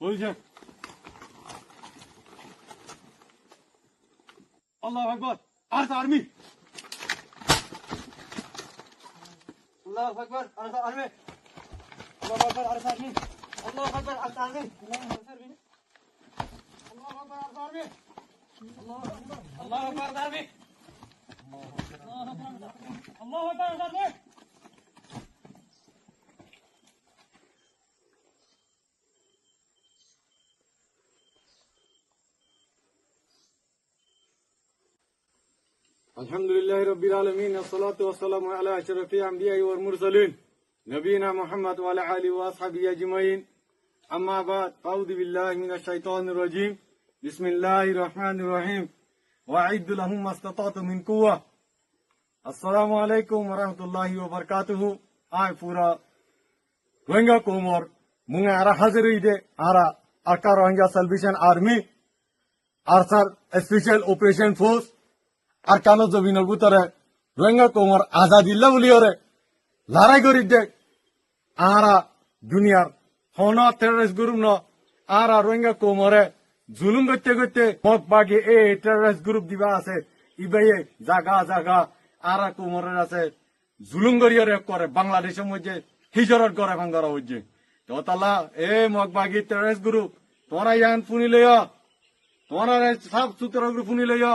বলছে আল্লাহু আকবার আরসা আর্মি আল্লাহু আকবার আরসা আর্মি আল্লাহু আকবার আরসা আর্মি আল্লাহু আকবার আরসা আর্মি আল্লাহু আকবার আরসা আর্মি আল্লাহু আকবার আরসা আর্মি আল্লাহু আকবার ARSA army Alhamdulillahi Rabbil Alamin, as-salatu was-salamu ala ashrafil anbiya'i wal mursalin, nabiyina Muhammad wa ala alihi wa ashabihi ajma'in. Amma ba'd, a'udhu billahi minash shaitanir rajim. Bismillahir rahmanir rahim. Wa'iddu lahum mastata'tu min quwwah. Assalamu alaikum wa rahmatullahi wa barakatuh. Ay pura Rohingya komor munga ara haziride ara Arka Rohingya Salvation Army, Arsar Special Operation Force আর কানো জমিনের ভিতরে রোহিঙ্গা কোমর আজাদিল্লা বলি ওরে লড়াই করি দেখ আরা দুনিয়ার হন টেররিস্ট গ্রুপ ন আরা রোহিঙ্গা কোমরে জুলুম করতে করতে মগ বাগে এই টেররিস্ট গ্রুপ দিবা আছে ইবাইয়ে জাগা জাগা আরা কোমরের আছে জুলুম করিয়ারে করে বাংলাদেশের মধ্যে হিজরত করে ভাঙ্গারা হচ্ছে তো তালা এ মগ বাগি টেররিস্ট গ্রুপ তোরা ইয়ান ফুনি লইয়া তোরা সব সুতরা গ্রুপ ফুনি লইয়া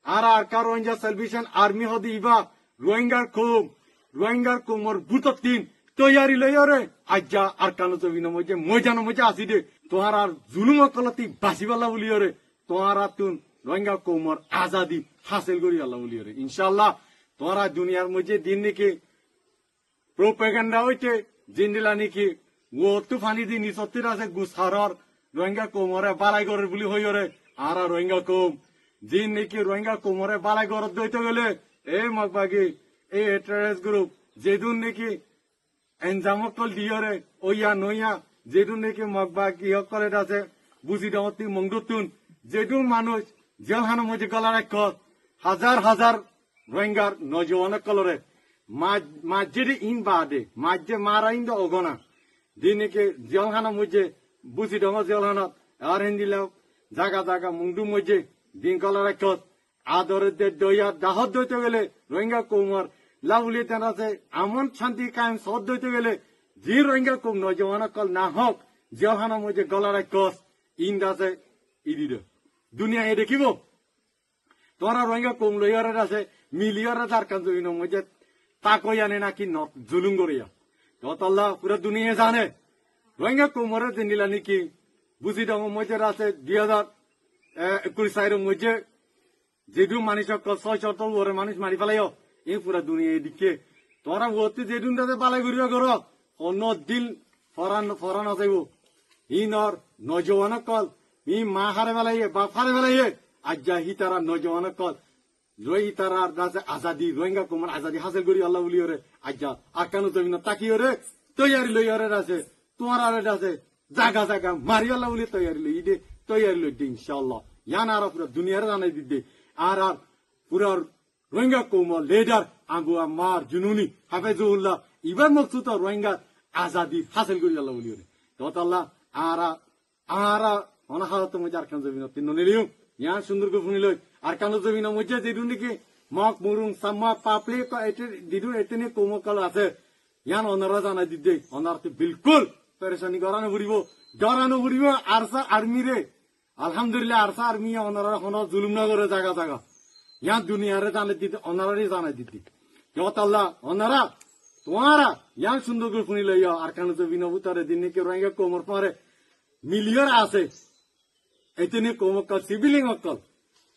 আর Arka Rohingya Salvation Army হদি ইবা রোহিঙ্গার কোমর বুততিন তৈয়ারি লইরে আজ্জা আরকানো জবিন মজে মজানো মজা আসি দে তোহার আর জুলুম কলতি বাসিবালা বলিরে তোহার তুন রোহিঙ্গা কোমর আজাদি হাসিল করি আল্লাহ বলিরে ইনশাআল্লাহ তোরা দুনিয়ার মধ্যে দিন নাকি প্রোপাগান্ডা হইতে জিন্দিলা নাকি ও তুফানি দিন সত্যির আছে গুসারর রোহিঙ্গা কোমরে বালাই করে বলি হইরে আর রোহিঙ্গা কোম জিন নাকি রোহিঙ্গা কোমরে বালাই গরত দইতে গেলে এই মগবাগি এই টেররিস্ট গ্রুপ যেদুন নাকি এনজামকল দিয়রে ওইয়া নইয়া যেদুন নাকি মগবাগি হকলে আছে বুঝি দমতি মংদুতুন যেদুন মানুষ জেলখানার মধ্যে গলার এক হাজার হাজার রোহিঙ্গার নজওয়ান কলরে মাঝে ইন বাদে মাঝে মারা ইন অগনা দিন নাকি জেলখানার মধ্যে বুঝি দম জেলখানা আর হিন্দিলাও জাগা জাগা মুংদু মধ্যে দিন কলার এক আদরের দইয়া দাহত দইতে গেলে রোহিঙ্গা কোমর লাউলি তেন আছে আমন শান্তি কায়েম সদ দইতে গেলে যে রোহিঙ্গা কোম নজওয়ান কল না হক জেলখানার মধ্যে গলার এক ইন আছে ইদি দুনিয়া এ দেখিব তোরা রোহিঙ্গা কোম লইয়ারে আছে মিলিয়রে তার কাজ মধ্যে তাকই আনে নাকি জুলুম করিয়া তল্লা পুরো দুনিয়া জানে রোহিঙ্গা কোমরের দিনিলা নাকি বুঝি দম মধ্যে আছে 2021 সালের মধ্যে যেদু মানুষ ছয়শত ওরে মানুষ মারি ফেলাইও এই পুরা দুনিয়া এদিকে তোরা ওতে যেদুন তাতে পালাই ঘুরিয়া কর অন্য দিন ফরান আসাইব ইনর নজওয়ান কল ই মা হারে ফেলাইয়ে বাপ হারে ফেলাইয়ে আজ্জা হি তারা নজওয়ান কল রই তারার দাসে আজাদি রোহিঙ্গা কোমর আজাদি হাসিল করি আল্লাহ বলি ওরে আজ্জা আকানো জমিন তাকি ওরে তৈয়ারি লই ওরে আছে তোমার আরে আছে জাগা জাগা মারি আল্লাহ বলি তৈয়ারি লই দে তৈয়ারি লই দে ইনশাআল্লাহ ইয়ান আর পুরা দুনিয়ার জানাই দিতে আর পুরা রোহিঙ্গা কোমর লিডার আবু আম্মার জুনুনি হাফেজুল্লাহ ইবার মকসুদ রোহিঙ্গা আজাদি হাসিল করি আল্লাহ বলি ওরে তো আল্লাহ আর অনাহারত মধ্যে আর কান জমিন তিন নিলিও ইয়ান সুন্দর করে শুনি লই আর কান জমিন মধ্যে যেদুন নাকি মক মুরুং সাম্মা পাপলি দিদু এতনে কোমকল আছে ইয়ান অনারা জানাই দিতে অনারতে বিলকুল পেরেশানি করানো ঘুরিব ডরানো ঘুরিব আরসা আর্মি রে আলহামদুলিল্লাহ আরসা আর্মি অনারা হন জুলুম না করে জায়গা জায়গা ইয়ান দুনিয়ারে জানাই দিতে অনারারই জানাই দিতে আল্লাহ অনারা তোমারা ইয়ান সুন্দর করে শুনি লইয়া আর কান জমিন উতারে দিন নাকি রোহিঙ্গা কোমর পরে মিলিয়ন আছে এতনে কোমকল সিভিলিং অকল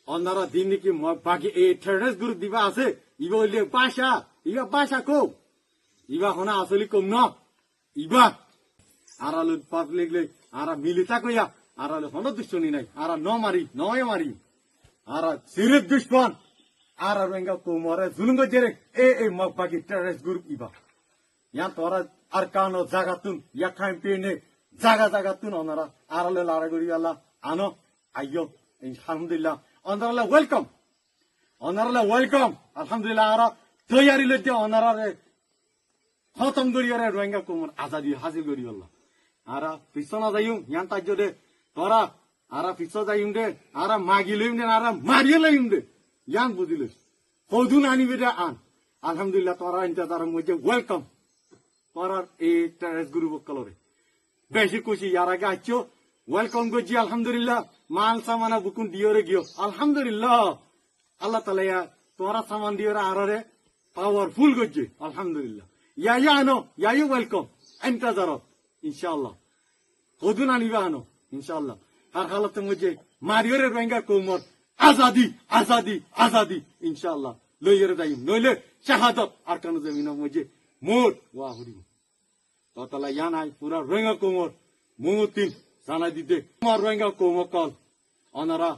অনারা দিন নাকি বাকি এই টেররিস্ট গ্রুপ দিবা আছে ইবা হইলে বাসা কো ইবা হনা আসলে কম ন ইবা আরাল পাবলিক লে আরা মিলিতা কইয়া আরাল হন দুশ্মনী নাই আরা নয় মারি আরা সিরিয়াস দুশ্মন আর রোহিঙ্গা কোমরে জুলুম গজরে এই মগ বাকি টেররিস্ট গ্রুপ ইবা ইয়া তোরা আর কানো জাগাতুন ইয়া ক্যাম্পেইনে জাগাতুন অনারা আরালে লারা করি আল্লাহ আনো আইয়ো আলহামদুলিল্লাহ অনারা ওয়েলকাম আলহামদুলিল্লাহ আরা তৈয়ারি লইতে অনারা খতম করি রোহিঙ্গা কোমর আজাদি হাসিল করি আল্লাহ আরা পিছনা যাইম ইয়ান তাজ্য দে তোরা আরা পিছ যাইম দে আরা মাগি লইম দে আরা মারিয়ে লইম দে ইয়ান বুঝিলে কৌদুন আনিবি দে আন আলহামদুলিল্লাহ তোরা ইন্তজারের মধ্যে ওয়েলকাম তোরার এই টেরেস গুরু বকলরে বেশি খুশি ইয়ার আগে আছো ওয়েলকাম করছি আলহামদুলিল্লাহ মাল সামানা বুকুন দিওরে গিয়ে আলহামদুলিল্লাহ আল্লাহ তালা তোরা সামান দিওরে আরে পাওয়ারফুল করছে আলহামদুলিল্লাহ ইয়া আনো ইয়া ওয়েলকাম ইন্তজারত ইনশাআল্লাহ কদুন আনিবা আনো ইনশাআল্লাহ আর হালতের মধ্যে মারিওরে রোহিঙ্গা কোমর আজাদি আজাদি আজাদি ইনশাআল্লাহ লইরে যাইম নইলে শাহাদত আর কানো জমিনের মধ্যে মোর ওয়া হরি তো তালা ইয়া নাই পুরা রোহিঙ্গা কোমর মুতিন জানাই দিতে আমার রোহিঙ্গা কোমর কল অনারা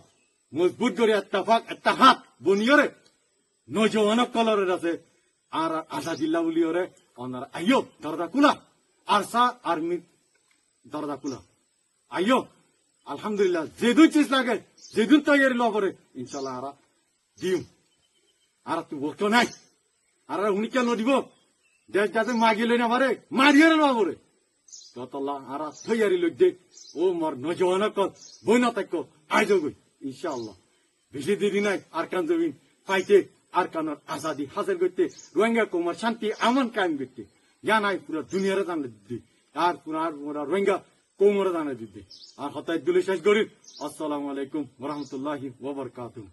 মজবুত করে এত্তাহাত বনিয়রে নজওয়ান কলরের আছে আর আজাদিল্লাহ বলিয়রে অনারা আইও দরজা কুলা আরসা আর্মি দরজা কুলা আইও আলহামদুলিল্লাহ যেদুন চিজ লাগে যেদুন তৈরি লবরে ইনশাল্লাহ আরা দিম আর তুই বলতো নাই আর উনি কেন দিব দেশ যাতে মাগিলে না পারে মারিয়ে লবরে ততলা আর তৈরি লোক দে ও মর নজওয়ান কল বই না তাক আইজ গই ইনশাআল্লাহ বেশি দেরি নাই আর কান জমিন পাইতে আর কানোর আজাদি হাজার করতে রোহিঙ্গা কুমার শান্তি আমন কায়েম করতে নাই পুরো দুনিয়ারে জানা দিতে আর পুরা রোহিঙ্গা কোমরে জানা দিতে আর হতায় দুলে শেষ করি আসসালামু আলাইকুম ওয়া রাহমাতুল্লাহি ওয়া বারাকাতুহু